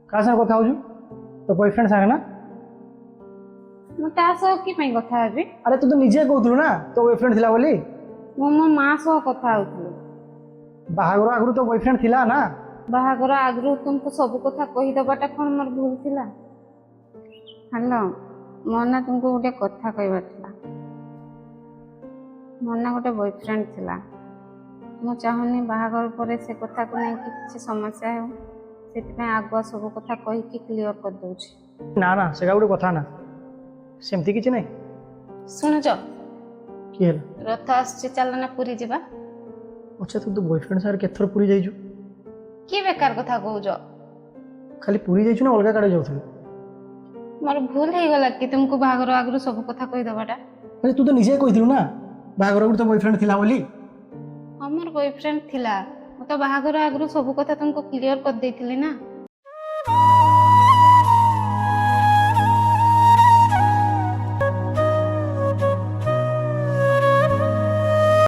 का संग कथा होजु तो बॉयफ्रेंड संग ना ମୁଁ ତା ସହ କି ପାଇଁ କଥା ହେବି? अरे तू तो निजे कहतलु ना तो बॉयफ्रेंड थिला बोली ମୁଁ ମୋ ମା ସହ କଥା ହଉଥିଲି। बाहागर आगु तो बॉयफ्रेंड थिला ना ବାହାଘର ଆଗରୁ ତୁମକୁ ସବୁ କଥା କହିଦେବାଟା କ'ଣ ମୋର ଭୁଲ ଥିଲା? ହ୍ୟାଲୋ, ମୋର ନା ତୁମକୁ ଗୋଟେ କଥା କହିବାର ଥିଲା। ମୋର ନା ଗୋଟେ ବୟଫ୍ରେଣ୍ଡ ଥିଲା। ମୁଁ ଚାହୁଁନି ବାହାଘର ପରେ ସେ କଥାକୁ ନେଇକି କିଛି ସମସ୍ୟା ହେଉ, ସେଥିପାଇଁ ଆଗୁଆ ସବୁ କଥା କହିକି କ୍ଲିୟର କରିଦେଉଛି। ना ना सेगा गोटे कथा ना सेमती किछि नहीं ଶୁଣୁଛ, कि हेला ରଥ ଆସୁଛି, ଚାଲ ନା ପୁରୀ ଯିବା। अच्छा तू तो बॉयफ्रेंड सार केथर पूरी जाइजु କି ବେକାର କଥା କହୁଛ? खाली पूरी जाइजु ना अलगा काडे जाउथलु ମୋର ଭୁଲ ହେଇଗଲା କି ତୁମକୁ ବାହାଘର ଆଗରୁ ସବୁ କଥା କହିଦେବାଟା? अरे तू तो निजे कहतलु ना बाहागर आगु तो बॉयफ्रेंड थिला बोली ହଁ ମୋର ବୟଫ୍ରେଣ୍ଡ ଥିଲା। ମୁଁ ତ ବାହାଘର ଆଗରୁ ସବୁ କଥା ତୁମକୁ କ୍ଲିୟର କରିଦେଇଥିଲି ନା।